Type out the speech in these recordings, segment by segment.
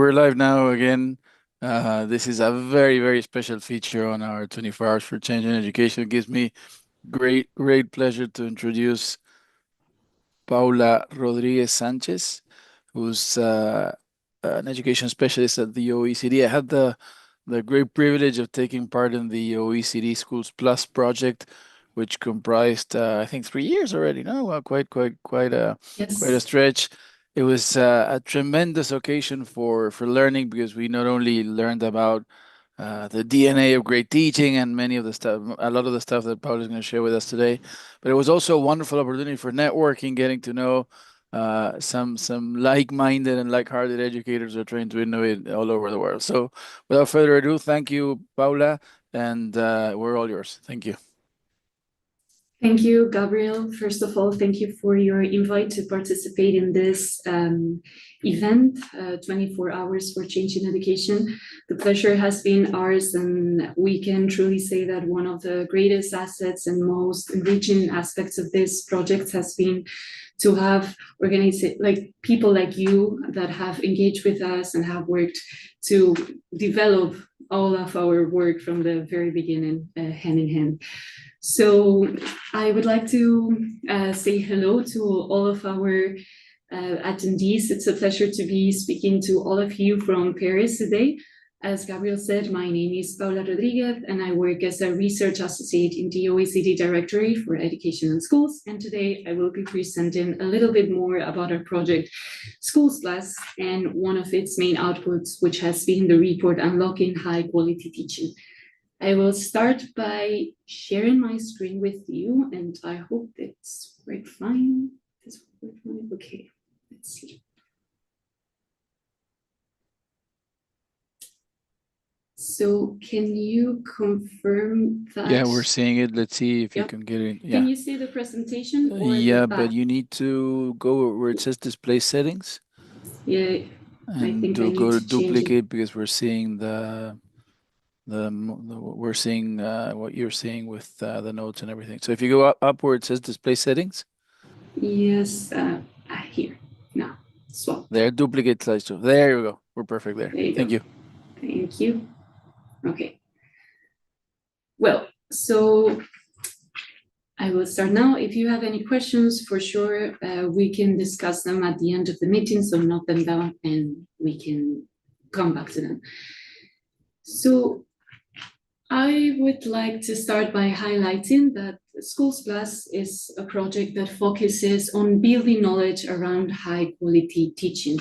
We're live now again. This is a very, very special feature on our 24 Hours for Change in Education. It gives me great pleasure to introduce Paula Rodriguez Sanchez, who's an education specialist at the OECD. I had the great privilege of taking part in the OECD Schools Plus project, which comprised, I think, 3 years already. No, quite a Yes. stretch. It was a tremendous occasion for learning because we not only learned about the DNA of great teaching and many of the stuff, a lot of the stuff that Paul is going to share with us today. But it was also a wonderful opportunity for networking, getting to know some like-minded and like-hearted educators who are trying to innovate all over the world. So, without further ado, thank you, Paula, and we're all yours. Thank you. Thank you, Gabriel. First of all, thank you for your invite to participate in this event, 24 Hours for Change in Education. The pleasure has been ours, and we can truly say that one of the greatest assets and most enriching aspects of this project has been to have like people like you that have engaged with us and have worked to develop all of our work from the very beginning, hand in hand. So I would like to say hello to all of our attendees. It's a pleasure to be speaking to all of you from Paris today. As Gabriel said, my name is Paula Rodriguez, and I work as a research associate in the OECD Directorate for Education and Schools. And today I will be presenting a little bit more about our project, Schools Plus, and one of its main outputs, which has been the report Unlocking High Quality Teaching. I will start by sharing my screen with you, and I hope it's work fine. Okay, let's see. So can you confirm that? Yeah, we're seeing it. Let's see if you can get it. Can you see the presentation or Yeah, the back? but you need to go where it says display settings. Yeah, I And think I need go to to change it. duplicate because we're seeing we're seeing what you're seeing with the notes and everything. So if you go up where it says display settings, Yes, here, now, swap. there, duplicate slideshow. There you go. We're perfect there. There you Thank go. you. Thank you. Okay. Well, so I will start now. If you have any questions, for sure, we can discuss them at the end of the meeting, so note them down and we can come back to them. So I would like to start by highlighting that Schools Plus is a project that focuses on building knowledge around high quality teaching.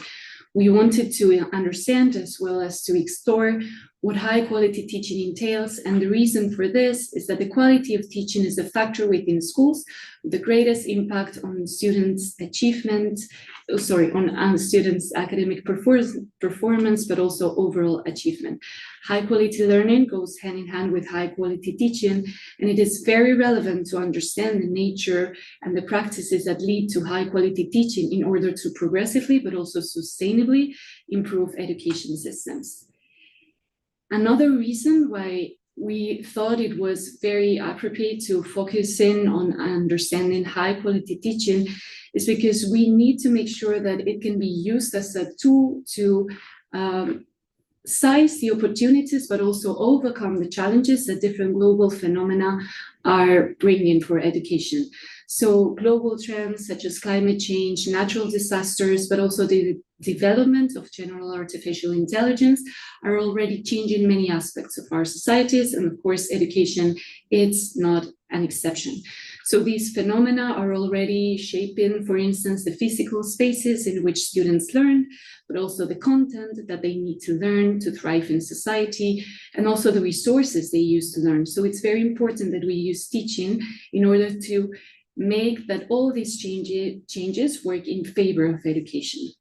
We wanted to understand as well as to explore what high quality teaching entails. And the reason for this is that the quality of teaching is a factor within schools with the greatest impact on students' achievement, on students' academic performance, but also overall achievement. High quality learning goes hand in hand with high quality teaching, and it is very relevant to understand the nature and the practices that lead to high quality teaching in order to progressively, but also sustainably improve education systems. Another reason why we thought it was very appropriate to focus in on understanding high quality teaching is because we need to make sure that it can be used as a tool to size the opportunities, but also overcome the challenges that different global phenomena are bringing for education. So global trends such as climate change, natural disasters, but also the development of general artificial intelligence are already changing many aspects of our societies. And of course, education is not an exception. So these phenomena are already shaping, for instance, the physical spaces in which students learn, but also the content that they need to learn to thrive in society, and also the resources they use to learn. So it's very important that we use teaching in order to make that all these changes work in favor of education.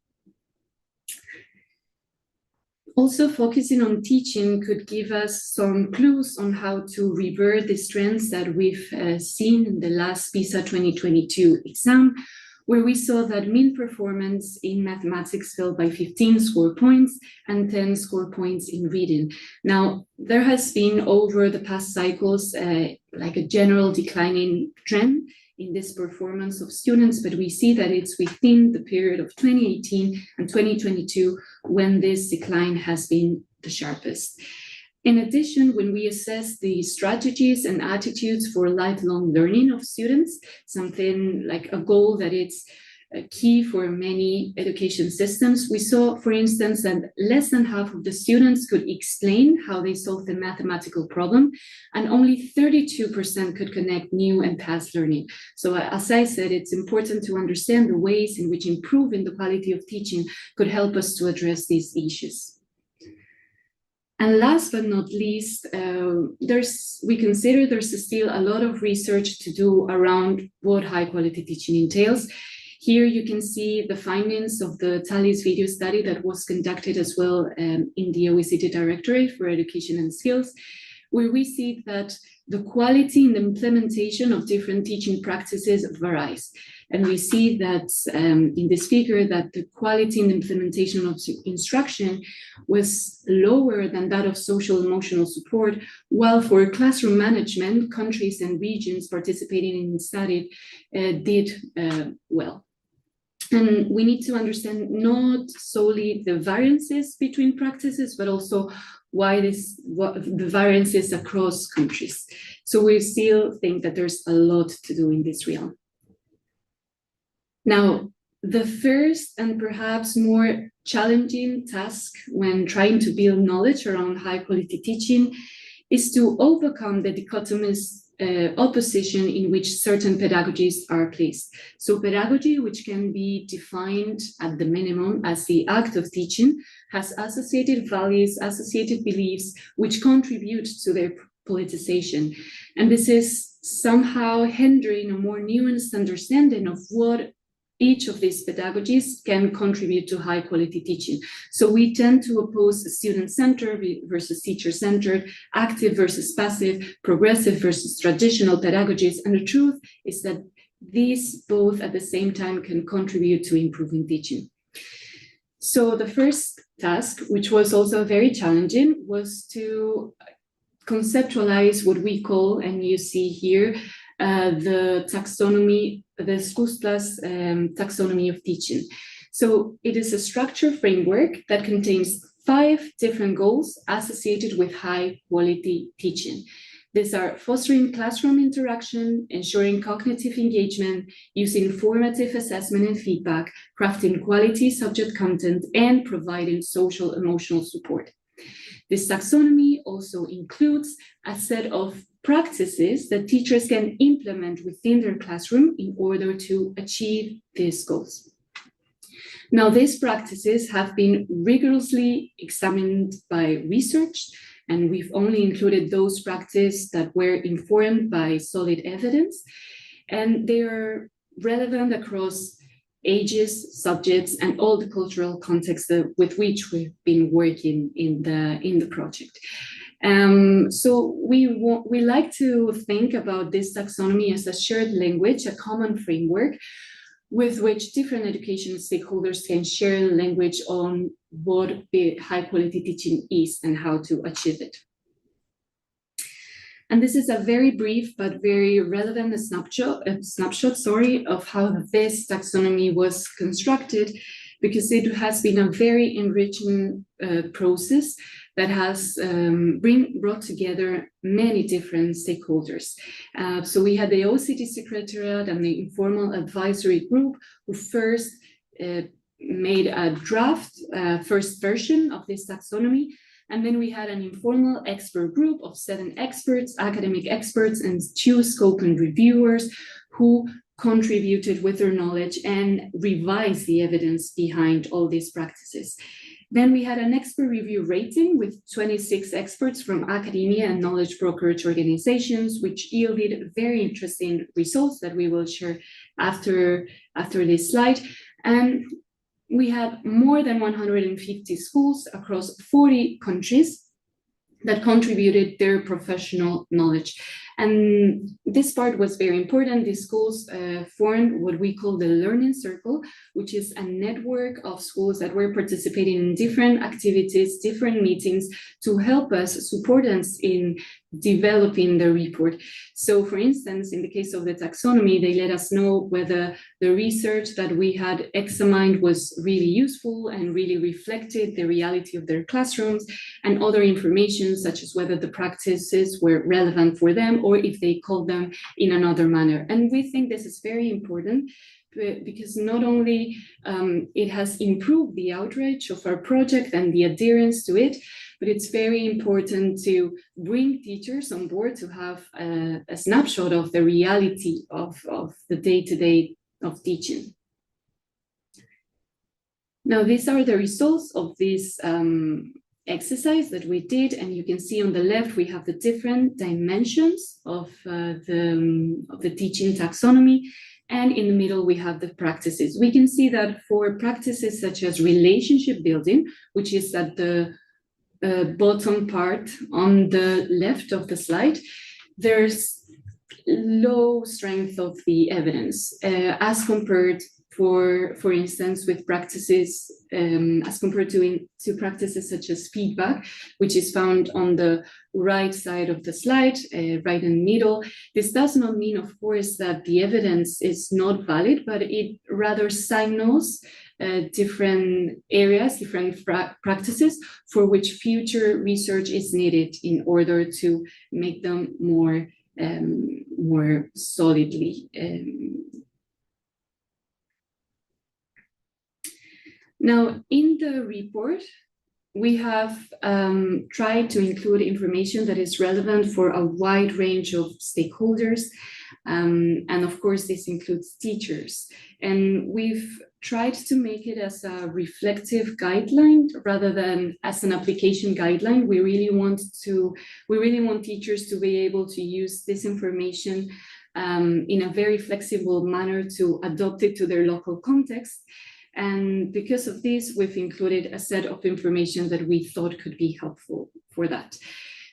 Also, focusing on teaching could give us some clues on how to revert these trends that we've seen in the last PISA 2022 exam, where we saw that mean performance in mathematics fell by 15 score points and 10 score points in reading. Now, there has been over the past cycles like a general declining trend in this performance of students, but we see that it's within the period of 2018 and 2022 when this decline has been the sharpest. In addition, when we assess the strategies and attitudes for lifelong learning of students, something like a goal that it's key for many education systems, we saw, for instance, that less than half of the students could explain how they solved a mathematical problem, and only 32% could connect new and past learning. So as I said, it's important to understand the ways in which improving the quality of teaching could help us to address these issues. And last but not least, we consider there's still a lot of research to do around what high quality teaching entails. Here you can see the findings of the TALIS video study that was conducted as well in the OECD Directorate for Education and Skills, where we see that the quality in the implementation of different teaching practices varies. And we see that in this figure that the quality in the implementation of instruction was lower than that of social emotional support, while for classroom management, countries and regions participating in the study did well. And we need to understand not solely the variances between practices, but also what the variances across countries. So we still think that there's a lot to do in this realm. Now, the first and perhaps more challenging task when trying to build knowledge around high quality teaching is to overcome the dichotomous opposition in which certain pedagogies are placed. So pedagogy, which can be defined at the minimum as the act of teaching, has associated values, associated beliefs, which contribute to their politicization. And this is somehow hindering a more nuanced understanding of what each of these pedagogies can contribute to high quality teaching. So we tend to oppose student-centered versus teacher-centered, active versus passive, progressive versus traditional pedagogies. And the truth is that these both at the same time can contribute to improving teaching. So the first task, which was also very challenging, was to conceptualize what we call, and you see here, the taxonomy, the Schools Plus taxonomy of teaching. So it is a structure framework that contains 5 different goals associated with high quality teaching. These are fostering classroom interaction, ensuring cognitive engagement, using formative assessment and feedback, crafting quality subject content, and providing social emotional support. This taxonomy also includes a set of practices that teachers can implement within their classroom in order to achieve these goals. Now, these practices have been rigorously examined by research, and we've only included those practices that were informed by solid evidence, and they are relevant across ages, subjects, and all the cultural contexts with which we've been working in the project. So we like to think about this taxonomy as a shared language, a common framework with which different education stakeholders can share language on what high quality teaching is and how to achieve it. And this is a very brief but very relevant snapshot of how this taxonomy was constructed, because it has been a very enriching process that has brought together many different stakeholders. So we had the OECD Secretariat and the Informal Advisory Group who first made a draft first version of this taxonomy. And then we had an informal expert group of 7 experts, academic experts, and 2 scope and reviewers who contributed with their knowledge and revised the evidence behind all these practices. Then we had an expert review rating with 26 experts from academia and knowledge brokerage organizations, which yielded very interesting results that we will share after this slide. And we had more than 150 schools across 40 countries that contributed their professional knowledge. And this part was very important. The schools formed what we call the Learning Circle, which is a network of schools that were participating in different activities, different meetings to help us, support us in developing the report. So for instance, in the case of the taxonomy, they let us know whether the research that we had examined was really useful and really reflected the reality of their classrooms, and other information such as whether the practices were relevant for them or if they called them in another manner. And we think this is very important because not only it has improved the outreach of our project and the adherence to it, but it's very important to bring teachers on board to have a snapshot of the reality of the day-to-day of teaching. Now, these are the results of this exercise that we did, and you can see on the left we have the different dimensions of the teaching taxonomy, and in the middle we have the practices. We can see that for practices such as relationship building, which is at the bottom part on the left of the slide, there's low strength of the evidence as compared, for instance, with practices, as compared to practices such as feedback, which is found on the right side of the slide, right in the middle. This does not mean, of course, that the evidence is not valid, but it rather signals different areas, different practices for which future research is needed in order to make them more solidly. Now, in the report, we have tried to include information that is relevant for a wide range of stakeholders. And of course, this includes teachers. And we've tried to make it as a reflective guideline rather than as an application guideline. We really want teachers to be able to use this information in a very flexible manner to adopt it to their local context. And because of this, we've included a set of information that we thought could be helpful for that.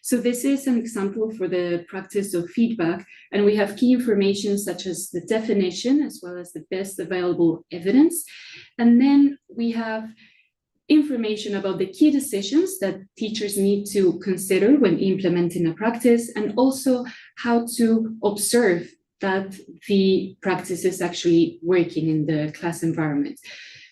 So this is an example for the practice of feedback, and we have key information such as the definition as well as the best available evidence. And then we have information about the key decisions that teachers need to consider when implementing a practice, and also how to observe that the practice is actually working in the class environment.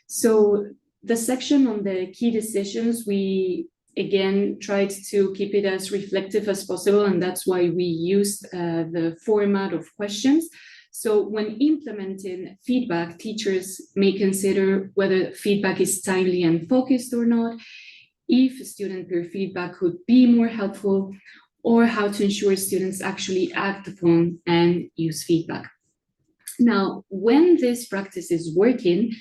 So the section on the key decisions, we again tried to keep it as reflective as possible, and that's why we used the format of questions. So when implementing feedback, teachers may consider whether feedback is timely and focused or not, if student peer feedback could be more helpful, or how to ensure students actually act upon and use feedback. Now, when this practice is working,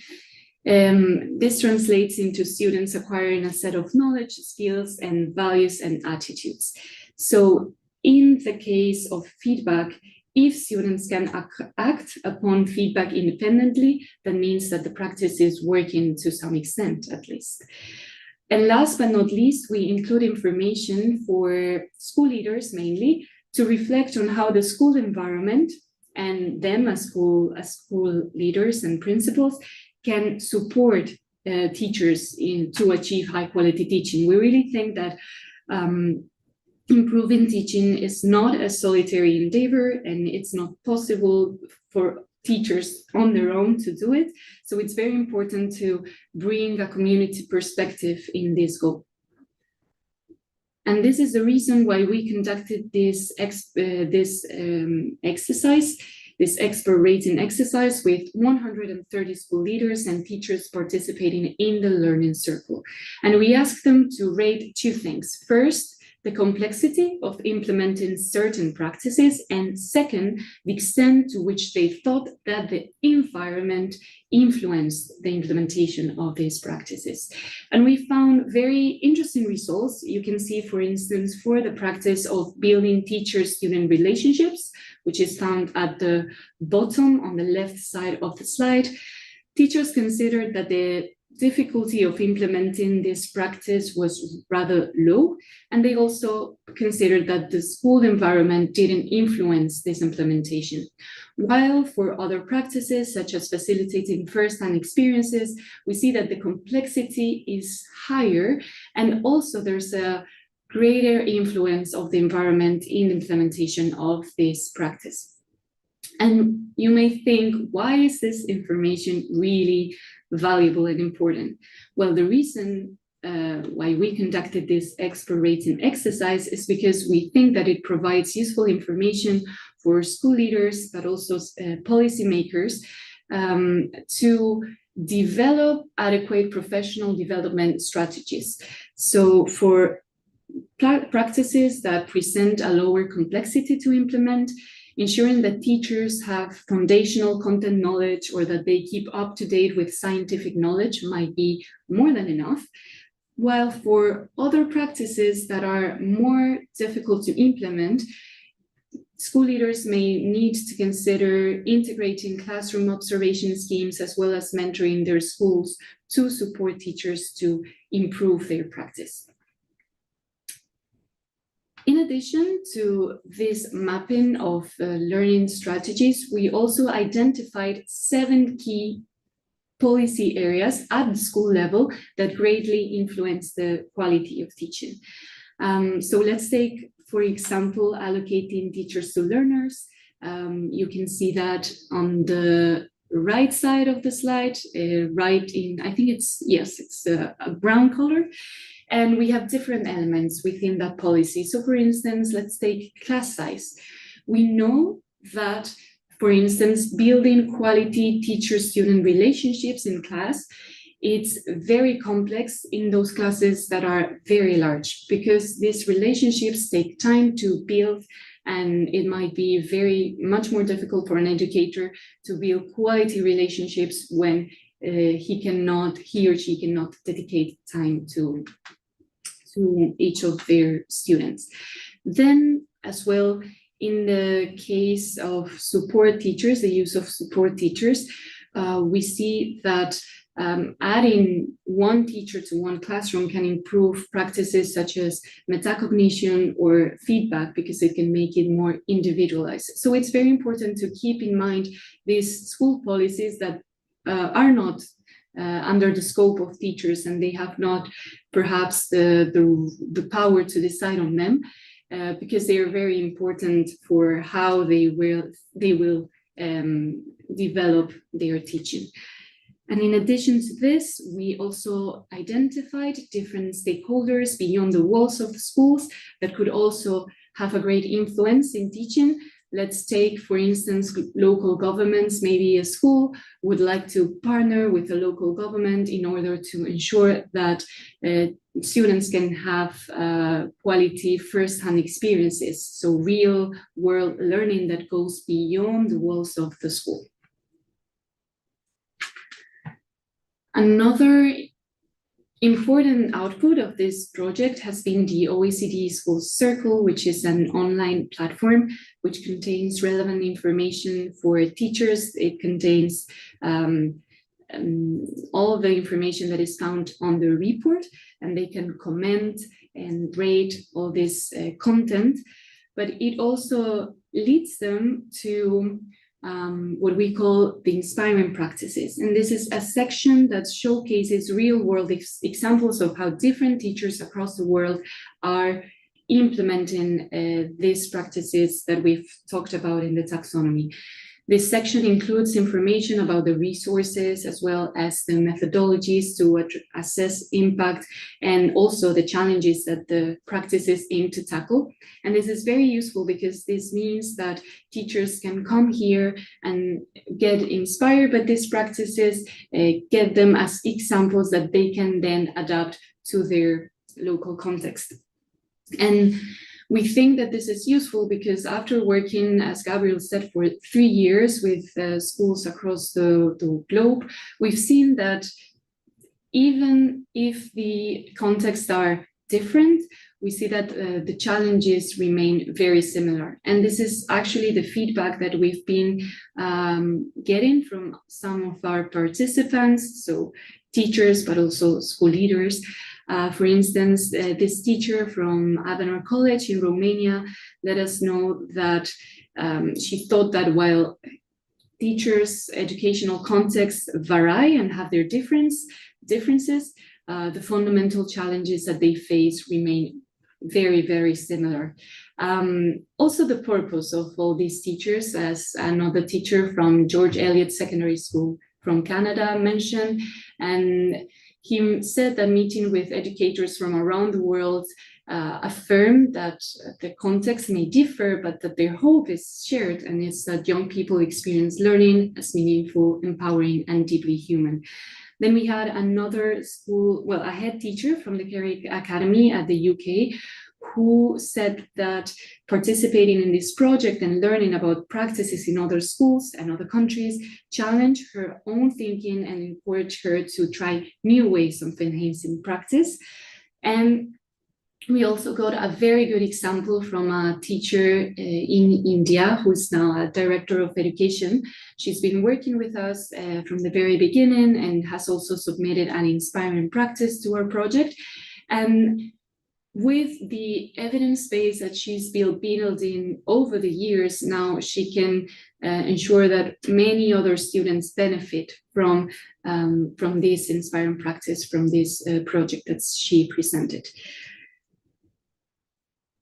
this translates into students acquiring a set of knowledge, skills, and values and attitudes. So in the case of feedback, if students can act upon feedback independently, that means that the practice is working to some extent, at least. And last but not least, we include information for school leaders mainly to reflect on how the school environment and them as school leaders and principals can support teachers to achieve high quality teaching. We really think that improving teaching is not a solitary endeavor, and it's not possible for teachers on their own to do it. So it's very important to bring a community perspective in this goal. And this is the reason why we conducted this exercise, this expert rating exercise with 130 school leaders and teachers participating in the Learning Circle. And we asked them to rate two things. First, the complexity of implementing certain practices, and second, the extent to which they thought that the environment influenced the implementation of these practices. And we found very interesting results. You can see, for instance, for the practice of building teacher-student relationships, which is found at the bottom on the left side of the slide, teachers considered that the difficulty of implementing this practice was rather low, and they also considered that the school environment didn't influence this implementation. While for other practices, such as facilitating first-hand experiences, we see that the complexity is higher, and also there's a greater influence of the environment in the implementation of this practice. And you may think, why is this information really valuable and important? Well, the reason why we conducted this expert rating exercise is because we think that it provides useful information for school leaders, but also policymakers, to develop adequate professional development strategies. So for practices that present a lower complexity to implement, ensuring that teachers have foundational content knowledge or that they keep up to date with scientific knowledge might be more than enough. While for other practices that are more difficult to implement, school leaders may need to consider integrating classroom observation schemes as well as mentoring their schools to support teachers to improve their practice. In addition to this mapping of learning strategies, we also identified 7 key policy areas at the school level that greatly influence the quality of teaching. So let's take, for example, allocating teachers to learners. You can see that on the right side of the slide, right in, I think it's a brown color. And we have different elements within that policy. So for instance, let's take class size. We know that, for instance, building quality teacher-student relationships in class, it's very complex in those classes that are very large, because these relationships take time to build, and it might be much more difficult for an educator to build quality relationships when he or she cannot dedicate time to each of their students. Then as well, in the case of support teachers, the use of support teachers, we see that adding one teacher to one classroom can improve practices such as metacognition or feedback, because it can make it more individualized. So it's very important to keep in mind these school policies that are not under the scope of teachers, and they have not perhaps the power to decide on them, because they are very important for how they will develop their teaching. And in addition to this, we also identified different stakeholders beyond the walls of the schools that could also have a great influence in teaching. Let's take, for instance, local governments. Maybe a school would like to partner with a local government in order to ensure that students can have quality first-hand experiences, so real-world learning that goes beyond the walls of the school. Another important output of this project has been the OECD School Circle, which is an online platform which contains relevant information for teachers. It contains all the information that is found on the report, and they can comment and rate all this content. But it also leads them to what we call the inspiring practices. And this is a section that showcases real-world examples of how different teachers across the world are implementing these practices that we've talked about in the taxonomy. This section includes information about the resources as well as the methodologies to assess impact, and also the challenges that the practices aim to tackle. And this is very useful because this means that teachers can come here and get inspired by these practices, get them as examples that they can then adapt to their local context. And we think that this is useful because after working, as Gabriel said, for 3 years with schools across the globe, we've seen that even if the contexts are different, we see that the challenges remain very similar. And this is actually the feedback that we've been getting from some of our participants. So teachers, but also school leaders. For instance, this teacher from Adenor College in Romania let us know that she thought that while teachers' educational contexts vary and have their differences, the fundamental challenges that they face remain very, very similar. Also, the purpose of all these teachers, as another teacher from George Eliot Secondary School from Canada mentioned, and he said that meeting with educators from around the world affirm that the context may differ, but that their hope is shared, and it's that young people experience learning as meaningful, empowering, and deeply human. Then we had another school, well, a head teacher from the Carrick Academy at the UK, who said that participating in this project and learning about practices in other schools and other countries challenged her own thinking and encouraged her to try new ways of enhancing practice. And we also got a very good example from a teacher in India who's now a director of education. She's been working with us from the very beginning and has also submitted an inspiring practice to our project. And with the evidence base that she's building over the years, now she can ensure that many other students benefit from this inspiring practice, from this project that she presented.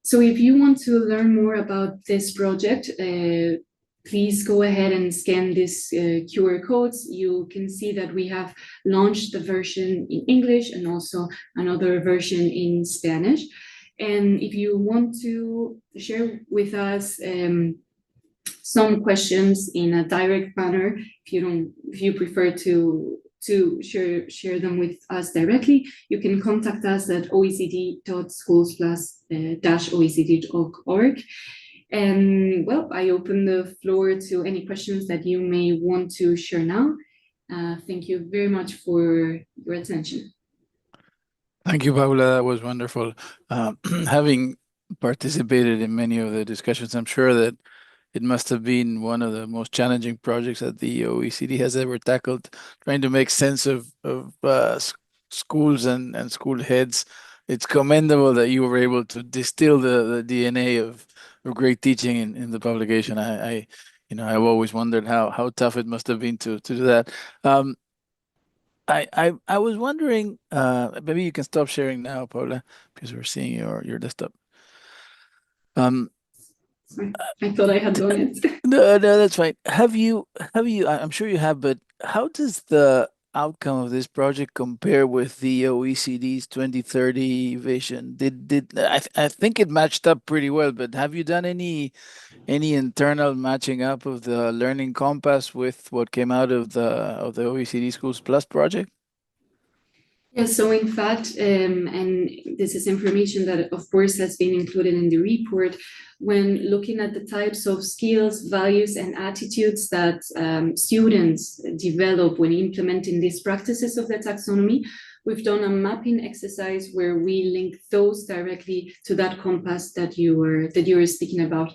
So if you want to learn more about this project, please go ahead and scan these QR codes. You can see that we have launched the version in English and also another version in Spanish. And if you want to share with us some questions in a direct manner, if you prefer to share them with us directly, you can contact us at oecd.schools+-oecd.org. And well, I open the floor to any questions that you may want to share now. Thank you very much for your attention. Thank you, Paula. That was wonderful. Having participated in many of the discussions, I'm sure that it must have been one of the most challenging projects that the OECD has ever tackled, trying to make sense of schools and school heads. It's commendable that you were able to distill the DNA of great teaching in the publication. I've always wondered how tough it must have been to do that. I was wondering, maybe you can stop sharing now, Paula, because we're seeing your desktop. Sorry, I thought I had done it. No, that's fine. I'm sure you have, but how does the outcome of this project compare with the OECD's 2030 vision? I think it matched up pretty well, but have you done any internal matching up of the learning compass with what came out of the OECD Schools Plus project? Yeah, so in fact, and this is information that of course has been included in the report, when looking at the types of skills, values, and attitudes that students develop when implementing these practices of the taxonomy, we've done a mapping exercise where we link those directly to that compass that you were speaking about.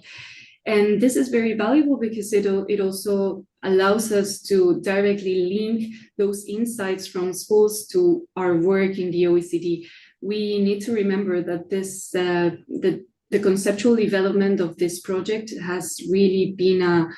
And this is very valuable because it also allows us to directly link those insights from schools to our work in the OECD. We need to remember that the conceptual development of this project has really been a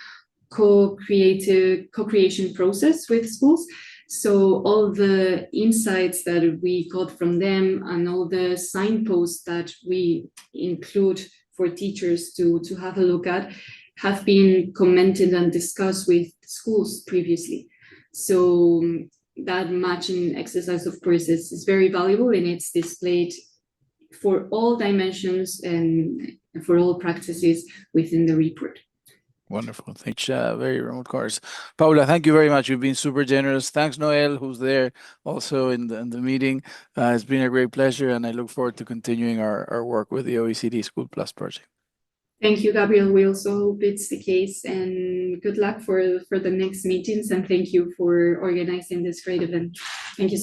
co-creation process with schools. So all the insights that we got from them and all the signposts that we include for teachers to have a look at have been commented and discussed with schools previously. So that matching exercise, of course, is very valuable, and it's displayed for all dimensions and for all practices within the report. Wonderful. Thanks. Very remote course. Paula, thank you very much. You've been super generous. Thanks, Noel, who's there also in the meeting. It's been a great pleasure, and I look forward to continuing our work with the OECD School Plus project. Thank you, Gabriel. We also hope it's the case, and good luck for the next meetings, and thank you for organizing this great event. Thank you.